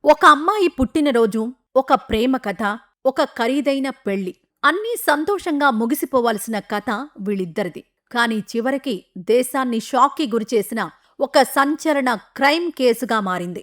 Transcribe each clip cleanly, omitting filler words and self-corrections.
ఒక అమ్మాయి పుట్టినరోజు, ఒక ప్రేమ కథ, ఒక ఖరీదైన పెళ్లి. అన్నీ సంతోషంగా ముగిసిపోవాల్సిన కథ వీళ్ళిద్దరిది. కానీ చివరికి దేశాన్ని షాక్‌కి గురిచేసిన ఒక సంచలన క్రైమ్ కేసుగా మారింది.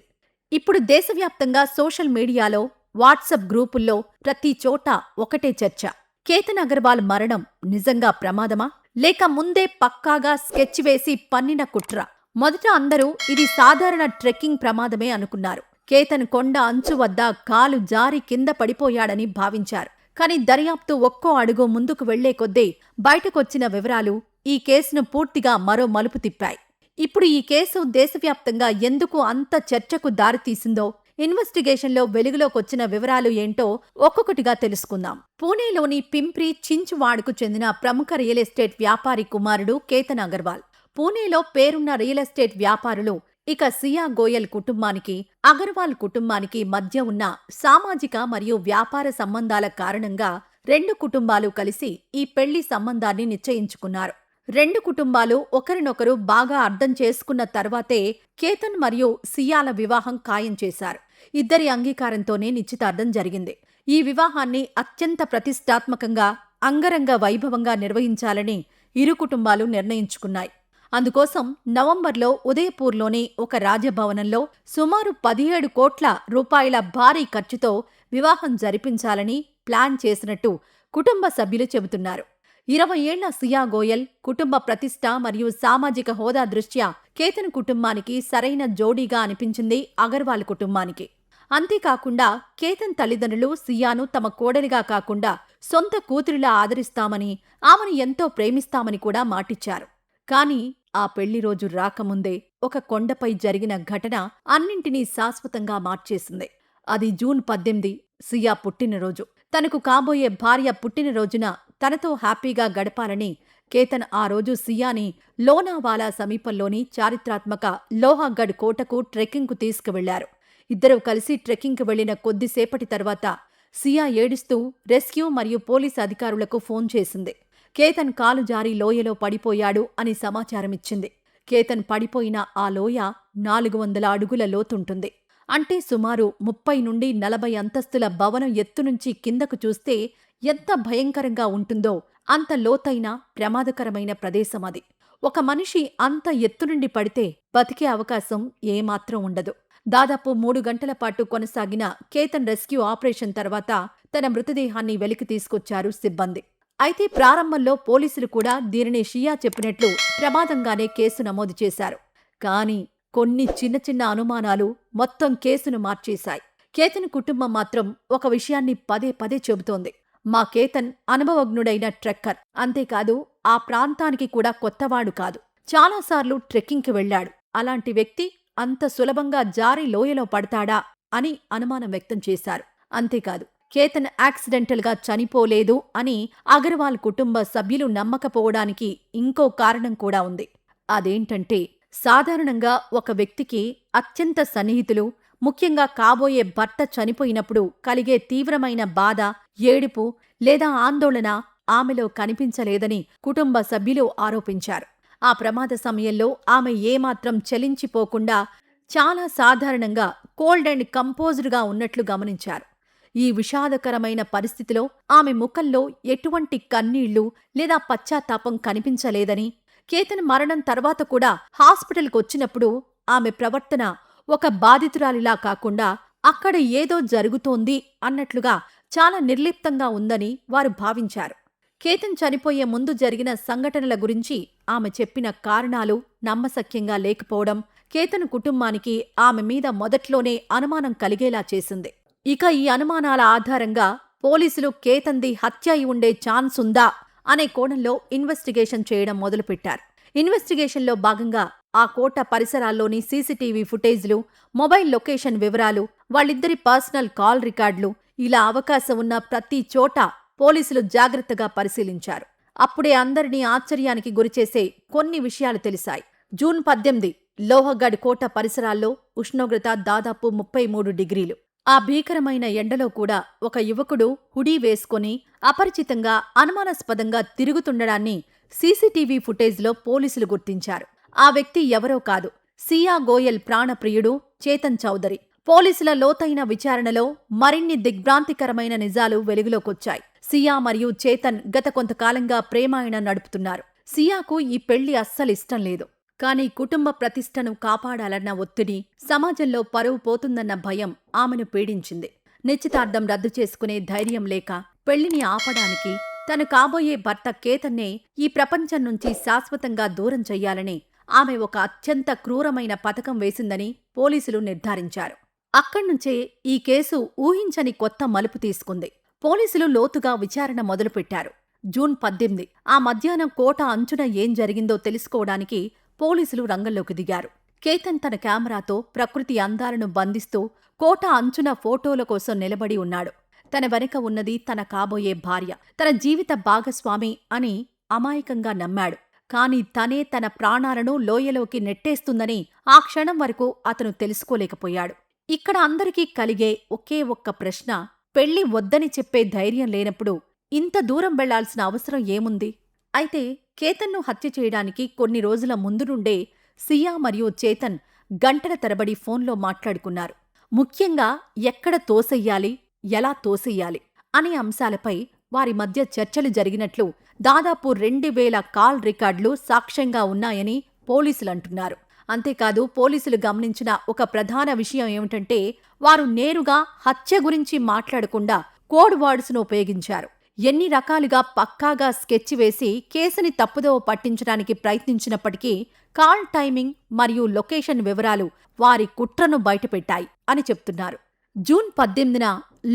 ఇప్పుడు దేశవ్యాప్తంగా సోషల్ మీడియాలో, వాట్సాప్ గ్రూపుల్లో ప్రతి చోటా ఒకటే చర్చ. కేతన్ అగర్వాల్ మరణం నిజంగా ప్రమాదమా? లేక ముందే పక్కాగా స్కెచ్ వేసి పన్నిన కుట్ర? మొదట అందరూ ఇది సాధారణ ట్రెక్కింగ్ ప్రమాదమే అనుకున్నారు. కేతన్ కొండ అంచు వద్ద కాలు జారి కింద పడిపోయాడని భావించారు. కాని దర్యాప్తు ఒక్కో అడుగు ముందుకు వెళ్లే కొద్దీ బయటకొచ్చిన వివరాలు ఈ కేసును పూర్తిగా మరో మలుపు తిప్పాయి. ఇప్పుడు ఈ కేసు దేశవ్యాప్తంగా ఎందుకు అంత చర్చకు దారితీసిందో, ఇన్వెస్టిగేషన్లో వెలుగులోకొచ్చిన వివరాలు ఏంటో ఒక్కొక్కటిగా తెలుసుకుందాం. పూణేలోని పింప్రి చించ్వాడ్కు చెందిన ప్రముఖ రియల్ ఎస్టేట్ వ్యాపారి కుమారుడు కేతన్ అగర్వాల్. పూణేలో పేరున్న రియల్ ఎస్టేట్ వ్యాపారులు ఇక సియా గోయల్ కుటుంబానికి, అగర్వాల్ కుటుంబానికి మధ్య ఉన్న సామాజిక మరియు వ్యాపార సంబంధాల కారణంగా రెండు కుటుంబాలు కలిసి ఈ పెళ్లి సంబంధాన్ని నిశ్చయించుకున్నారు. రెండు కుటుంబాలు ఒకరినొకరు బాగా అర్థం చేసుకున్న తర్వాతే కేతన్ మరియు సియాల వివాహం ఖాయం చేశారు. ఇద్దరి అంగీకారంతోనే నిశ్చితార్థం జరిగింది. ఈ వివాహాన్ని అత్యంత ప్రతిష్టాత్మకంగా, అంగరంగ వైభవంగా నిర్వహించాలని ఇరు కుటుంబాలు నిర్ణయించుకున్నాయి. అందుకోసం నవంబర్లో ఉదయపూర్లోని ఒక రాజభవనంలో సుమారు 17 కోట్ల రూపాయల భారీ ఖర్చుతో వివాహం జరిపించాలని ప్లాన్ చేసినట్టు కుటుంబ సభ్యులు చెబుతున్నారు. 20 ఏళ్ల సియా గోయల్ కుటుంబ ప్రతిష్ట మరియు సామాజిక హోదా దృష్ట్యా కేతన్ కుటుంబానికి సరైన జోడీగా అనిపించింది అగర్వాల్ కుటుంబానికి. అంతేకాకుండా కేతన్ తల్లిదండ్రులు సియాను తమ కోడలిగా కాకుండా సొంత కూతురిలా ఆదరిస్తామని, ఆమెను ఎంతో ప్రేమిస్తామని కూడా మాటిచ్చారు. కాని ఆ పెళ్లిరోజు రాకముందే ఒక కొండపై జరిగిన ఘటన అన్నింటినీ శాశ్వతంగా మార్చేసింది. అది జూన్ 18, సియా పుట్టినరోజు. తనకు కాబోయే భార్య పుట్టినరోజున తనతో హ్యాపీగా గడపాలని కేతన్ ఆ రోజు సియాని లోనావాలా సమీపంలోని చారిత్రాత్మక లోహాగఢ్ కోటకు ట్రెక్కింగ్కు తీసుకువెళ్లారు. ఇద్దరూ కలిసి ట్రెక్కింగ్కు వెళ్లిన కొద్దిసేపటి తర్వాత సియా ఏడుస్తూ రెస్క్యూ మరియు పోలీసు అధికారులకు ఫోన్ చేసింది. కేతన్ కాలు జారి లోయలో పడిపోయాడు అని సమాచారమిచ్చింది. కేతన్ పడిపోయిన ఆ లోయ 400 అడుగుల లోతుంటుంది. అంటే సుమారు 30 నుండి 40 అంతస్తుల భవనం ఎత్తునుంచి కిందకు చూస్తే ఎంత భయంకరంగా ఉంటుందో అంత లోతైన, ప్రమాదకరమైన ప్రదేశం అది. ఒక మనిషి అంత ఎత్తునుండి పడితే బతికే అవకాశం ఏమాత్రం ఉండదు. దాదాపు 3 గంటల పాటు కొనసాగిన కేతన్ రెస్క్యూ ఆపరేషన్ తర్వాత తన మృతదేహాన్ని వెలికి తీసుకొచ్చారు సిబ్బంది. అయితే ప్రారంభంలో పోలీసులు కూడా దీనిని షియా చెప్పినట్లు ప్రమాదంగానే కేసు నమోదు చేశారు. కానీ కొన్ని చిన్న చిన్న అనుమానాలు మొత్తం కేసును మార్చేశాయి. కేతన్ కుటుంబం మాత్రం ఒక విషయాన్ని పదే పదే చెబుతోంది. మా కేతన్ అనుభవజ్ఞుడైన ట్రెక్కర్. అంతేకాదు ఆ ప్రాంతానికి కూడా కొత్తవాడు కాదు. చాలాసార్లు ట్రెక్కింగ్కి వెళ్లాడు. అలాంటి వ్యక్తి అంత సులభంగా జారి లోయలో పడతాడా అని అనుమానం వ్యక్తం చేశారు. అంతేకాదు కేతన్ యాక్సిడెంటల్గా చనిపోలేదు అని అగర్వాల్ కుటుంబ సభ్యులు నమ్మకపోవడానికి ఇంకో కారణం కూడా ఉంది. అదేంటంటే సాధారణంగా ఒక వ్యక్తికి అత్యంత సన్నిహితులు, ముఖ్యంగా కాబోయే భర్త చనిపోయినప్పుడు కలిగే తీవ్రమైన బాధ, ఏడుపు లేదా ఆందోళన ఆమెలో కనిపించలేదని కుటుంబ సభ్యులు ఆరోపించారు. ఆ ప్రమాద సమయంలో ఆమె ఏమాత్రం చలించిపోకుండా చాలా సాధారణంగా కోల్డ్ అండ్ కంపోజ్డ్గా ఉన్నట్లు గమనించారు. ఈ విషాదకరమైన పరిస్థితిలో ఆమె ముఖంలో ఎటువంటి కన్నీళ్లు లేదా పశ్చాత్తాపం కనిపించలేదని, కేతన్ మరణం తర్వాత కూడా హాస్పిటల్కొచ్చినప్పుడు ఆమె ప్రవర్తన ఒక బాధితురాలిలా కాకుండా అక్కడ ఏదో జరుగుతోంది అన్నట్లుగా చాలా నిర్లిప్తంగా ఉందని వారు భావించారు. కేతన్ చనిపోయే ముందు జరిగిన సంఘటనల గురించి ఆమె చెప్పిన కారణాలు నమ్మశక్యంగా లేకపోవడం కేతన్ కుటుంబానికి ఆమె మీద మొదట్లోనే అనుమానం కలిగేలా చేసింది. ఇక ఈ అనుమానాల ఆధారంగా పోలీసులు కేతన్ది హత్య అయి ఉండే ఛాన్స్ ఉందా అనే కోణంలో ఇన్వెస్టిగేషన్ చేయడం మొదలుపెట్టారు. ఇన్వెస్టిగేషన్లో భాగంగా ఆ కోట పరిసరాల్లోని సీసీటీవీ ఫుటేజ్లు, మొబైల్ లొకేషన్ వివరాలు, వాళ్ళిద్దరి పర్సనల్ కాల్ రికార్డులు, ఇలా అవకాశం ఉన్న ప్రతి చోట పోలీసులు జాగ్రత్తగా పరిశీలించారు. అప్పుడే అందరినీ ఆశ్చర్యానికి గురిచేసే కొన్ని విషయాలు తెలిసాయి. జూన్ 18 లోహగఢ్ కోట పరిసరాల్లో ఉష్ణోగ్రత దాదాపు 33 డిగ్రీలు. ఆ భీకరమైన ఎండలో కూడా ఒక యువకుడు హుడీ వేసుకొని అపరిచితంగా, అనుమానాస్పదంగా తిరుగుతుండడాన్ని సీసీటీవీ ఫుటేజ్లో పోలీసులు గుర్తించారు. ఆ వ్యక్తి ఎవరో కాదు, సియా గోయల్ ప్రాణప్రియుడు చేతన్ చౌదరి. పోలీసుల లోతైన విచారణలో మరిన్ని దిగ్భ్రాంతికరమైన నిజాలు వెలుగులోకొచ్చాయి. సియా మరియు చేతన్ గత కొంతకాలంగా ప్రేమాయణం నడుపుతున్నారు. సియాకు ఈ పెళ్లి అస్సలిష్టం లేదు. కానీ కుటుంబ ప్రతిష్టను కాపాడాలన్న ఒత్తిడి, సమాజంలో పరువు పోతుందన్న భయం ఆమెను పీడించింది. నిశ్చితార్థం రద్దు చేసుకునే ధైర్యం లేక పెళ్లిని ఆపడానికి తను కాబోయే భర్త కేతన్నే ఈ ప్రపంచం నుంచి శాశ్వతంగా దూరం చెయ్యాలని ఆమె ఒక అత్యంత క్రూరమైన పథకం వేసిందని పోలీసులు నిర్ధారించారు. అక్కడ్నుంచే ఈ కేసు ఊహించని కొత్త మలుపు తీసుకుంది. పోలీసులు లోతుగా విచారణ మొదలుపెట్టారు. జూన్ 18 ఆ మధ్యాహ్నం కోట అంచున ఏం జరిగిందో తెలుసుకోవడానికి పోలీసులు రంగంలోకి దిగారు. కేతన్ తన కెమెరాతో ప్రకృతి అందాలను బంధిస్తూ కోట అంచున ఫోటోల కోసం నిలబడి ఉన్నాడు. తన వెనక ఉన్నది తన కాబోయే భార్య, తన జీవిత భాగస్వామి అని అమాయకంగా నమ్మాడు. కాని తనే తన ప్రాణాలను లోయలోకి నెట్టేస్తుందని ఆ క్షణం వరకు అతను తెలుసుకోలేకపోయాడు. ఇక్కడ అందరికీ కలిగే ఒకే ఒక్క ప్రశ్న, పెళ్లి వద్దని చెప్పే ధైర్యం లేనప్పుడు ఇంత దూరం వెళ్లాల్సిన అవసరం ఏముంది? అయితే కేతన్ను హత్య చేయడానికి కొన్ని రోజుల ముందు నుండే సియా మరియు చేతన్ గంటల తరబడి ఫోన్లో మాట్లాడుకున్నారు. ముఖ్యంగా ఎక్కడ తోసెయ్యాలి, ఎలా తోసెయ్యాలి అనే అంశాలపై వారి మధ్య చర్చలు జరిగినట్లు దాదాపు 2000 కాల్ రికార్డులు సాక్ష్యంగా ఉన్నాయని పోలీసులంటున్నారు. అంతేకాదు, పోలీసులు గమనించిన ఒక ప్రధాన విషయం ఏమిటంటే, వారు నేరుగా హత్య గురించి మాట్లాడకుండా కోడ్ వర్డ్స్ను ఉపయోగించారు. ఎన్ని రకాలుగా పక్కాగా స్కెచ్ వేసి కేసుని తప్పుదోవ పట్టించడానికి ప్రయత్నించినప్పటికీ కాల్ టైమింగ్ మరియు లొకేషన్ వివరాలు వారి కుట్రను బయటపెట్టాయి అని చెప్తున్నారు. జూన్ 18న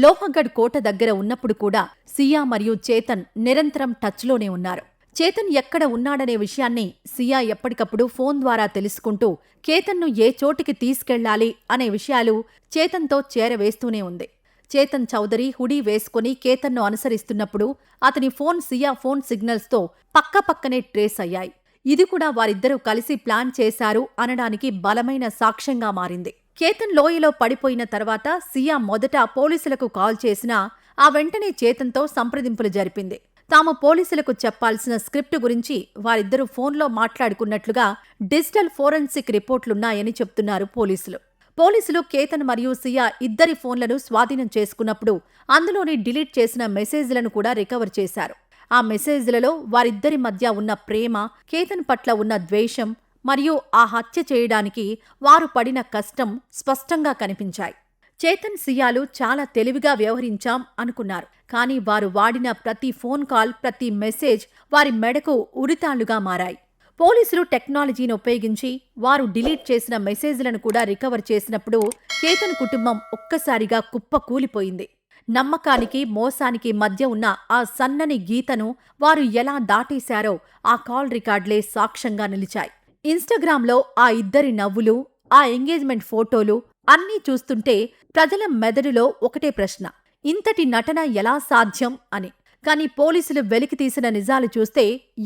లోహగఢ్ కోట దగ్గర ఉన్నప్పుడు కూడా సియా మరియు చేతన్ నిరంతరం టచ్లోనే ఉన్నారు. చేతన్ ఎక్కడ ఉన్నాడనే విషయాన్ని సియా ఎప్పటికప్పుడు ఫోన్ ద్వారా తెలుసుకుంటూ కేతన్ను ఏ చోటికి తీసుకెళ్లాలి అనే విషయాలు చేతన్తో చేరవేస్తూనే ఉంది. చేతన్ చౌదరి హుడీ వేసుకుని కేతన్ను అనుసరిస్తున్నప్పుడు అతని ఫోన్ సియా ఫోన్ సిగ్నల్స్తో పక్కపక్కనే ట్రేస్ అయ్యాయి. ఇది కూడా వారిద్దరూ కలిసి ప్లాన్ చేశారు అనడానికి బలమైన సాక్ష్యంగా మారింది. కేతన్ లోయలో పడిపోయిన తర్వాత సియా మొదట పోలీసులకు కాల్ చేసినా ఆ వెంటనే చేతన్తో సంప్రదింపులు జరిపింది. తాము పోలీసులకు చెప్పాల్సిన స్క్రిప్ట్ గురించి వారిద్దరూ ఫోన్లో మాట్లాడుకున్నట్లుగా డిజిటల్ ఫోరెన్సిక్ రిపోర్ట్లున్నాయని చెప్తున్నారు పోలీసులు. పోలీసులు కేతన్ మరియు సియా ఇద్దరి ఫోన్లను స్వాధీనం చేసుకున్నప్పుడు అందులోని డిలీట్ చేసిన మెసేజ్లను కూడా రికవర్ చేశారు. ఆ మెసేజ్లలో వారిద్దరి మధ్య ఉన్న ప్రేమ, కేతన్ పట్ల ఉన్న ద్వేషం మరియు ఆ హత్య చేయడానికి వారు పడిన కష్టం స్పష్టంగా కనిపించాయి. చేతన్, సియాలు చాలా తెలివిగా వ్యవహరించాం అనుకున్నారు. కానీ వారు వాడిన ప్రతి ఫోన్ కాల్, ప్రతి మెసేజ్ వారి మెడకు ఉరితాళ్లుగా మారాయి. పోలీసులు టెక్నాలజీని ఉపయోగించి వారు డిలీట్ చేసిన మెసేజ్లను కూడా రికవర్ చేసినప్పుడు కేతన్ కుటుంబం ఒక్కసారిగా కుప్పకూలిపోయింది. నమ్మకానికి, మోసానికి మధ్య ఉన్న ఆ సన్నని గీతను వారు ఎలా దాటేశారో ఆ కాల్ రికార్డులే సాక్ష్యంగా నిలిచాయి. ఇన్స్టాగ్రామ్లో ఆ ఇద్దరి నవ్వులు, ఆ ఎంగేజ్మెంట్ ఫోటోలు అన్నీ చూస్తుంటే ప్రజల మెదడులో ఒకటే ప్రశ్న, ఇంతటి నటన ఎలా సాధ్యం అని. కానీ పోలీసులు వెలికితీసిన నిజాలు చూస్తే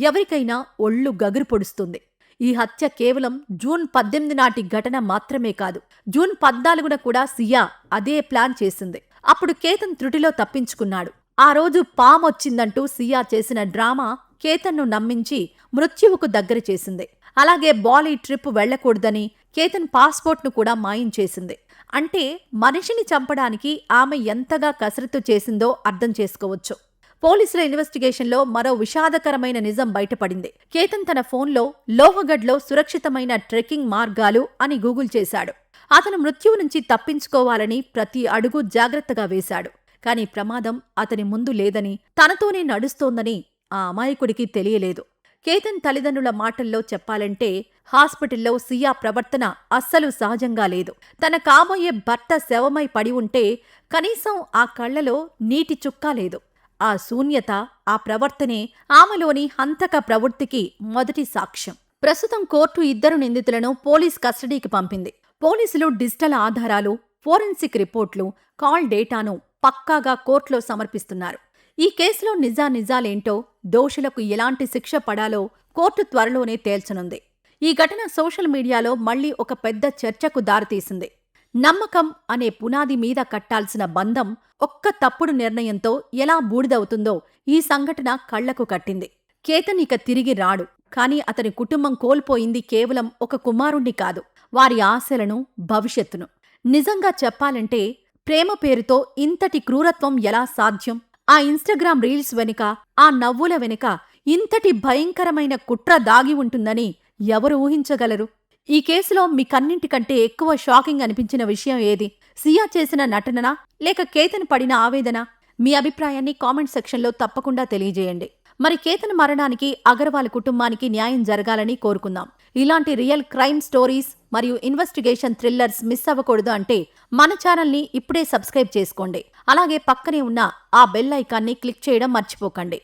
ఎవరికైనా ఒళ్ళు గగురు పొడుస్తుంది. ఈ హత్య కేవలం జూన్ 18 నాటి ఘటన మాత్రమే కాదు. జూన్ 14న కూడా సియా అదే ప్లాన్ చేసింది. అప్పుడు కేతన్ త్రుటిలో తప్పించుకున్నాడు. ఆ రోజు పామొచ్చిందంటూ సియా చేసిన డ్రామా కేతన్ను నమ్మించి మృత్యువుకు దగ్గర చేసింది. అలాగే బాలీ ట్రిప్ వెళ్లకూడదని కేతన్ పాస్పోర్ట్ను కూడా మాయం చేసింది. అంటే మనిషిని చంపడానికి ఆమె ఎంతగా కసరత్తు చేసిందో అర్థం చేసుకోవచ్చు. పోలీసుల ఇన్వెస్టిగేషన్లో మరో విషాదకరమైన నిజం బయటపడింది. కేతన్ తన ఫోన్లో లోహగఢ్లో సురక్షితమైన ట్రెక్కింగ్ మార్గాలు అని గూగుల్ చేశాడు. అతను మృత్యువు నుంచి తప్పించుకోవాలని ప్రతి అడుగు జాగ్రత్తగా వేశాడు. కాని ప్రమాదం అతని ముందు లేదని, తనతోనే నడుస్తోందని ఆ అమాయకుడికి తెలియలేదు. కేతన్ తల్లిదండ్రుల మాటల్లో చెప్పాలంటే హాస్పిటల్లో సియా ప్రవర్తన అస్సలు సహజంగా లేదు. తన కాబోయే భర్త శవమై పడి ఉంటే కనీసం ఆ కళ్లలో నీటి చుక్కా లేదు. ఆ శూన్యత, ఆ ప్రవర్తనే ఆమెలోని హంతక ప్రవృత్తికి మొదటి సాక్ష్యం. ప్రస్తుతం కోర్టు ఇద్దరు నిందితులను పోలీస్ కస్టడీకి పంపింది. పోలీసులు డిజిటల్ ఆధారాలు, ఫోరెన్సిక్ రిపోర్ట్లు, కాల్ డేటాను పక్కాగా కోర్టులో సమర్పిస్తున్నారు. ఈ కేసులో నిజాలేంటో, దోషులకు ఎలాంటి శిక్ష పడాలో కోర్టు త్వరలోనే తేల్చనుంది. ఈ ఘటన సోషల్ మీడియాలో మళ్లీ ఒక పెద్ద చర్చకు దారితీసింది. నమ్మకం అనే పునాది మీద కట్టాల్సిన బంధం ఒక్క తప్పుడు నిర్ణయంతో ఎలా బూడిదవుతుందో ఈ సంఘటన కళ్లకు కట్టింది. కేతన్ ఇక తిరిగి రాడు. కాని అతని కుటుంబం కోల్పోయింది కేవలం ఒక కుమారుణ్ణి కాదు, వారి ఆశలను, భవిష్యత్తును. నిజంగా చెప్పాలంటే ప్రేమ పేరుతో ఇంతటి క్రూరత్వం ఎలా సాధ్యం? ఆ ఇన్‌స్టాగ్రామ్ రీల్స్ వెనుక, ఆ నవ్వుల వెనుక ఇంతటి భయంకరమైన కుట్ర దాగి ఉంటుందని ఎవరు ఊహించగలరు? ఈ కేసులో మీకన్నింటికంటే ఎక్కువ షాకింగ్ అనిపించిన విషయం ఏది? సియా చేసిన నటననా? లేక కేతన్ పడిన ఆవేదనా? మీ అభిప్రాయాన్ని కామెంట్ సెక్షన్‌లో తప్పకుండా తెలియజేయండి. మరి కేతన్ మరణానికి అగర్వాల్ కుటుంబానికి న్యాయం జరగాలని కోరుకుందాం. ఇలాంటి రియల్ క్రైమ్ స్టోరీస్ మరియు ఇన్వెస్టిగేషన్ థ్రిల్లర్స్ మిస్ అవ్వకూడదు అంటే మన ఛానల్ని ఇప్పుడే సబ్స్క్రైబ్ చేసుకోండి. అలాగే పక్కనే ఉన్న ఆ బెల్ ఐకాన్ని క్లిక్ చేయడం మర్చిపోకండి.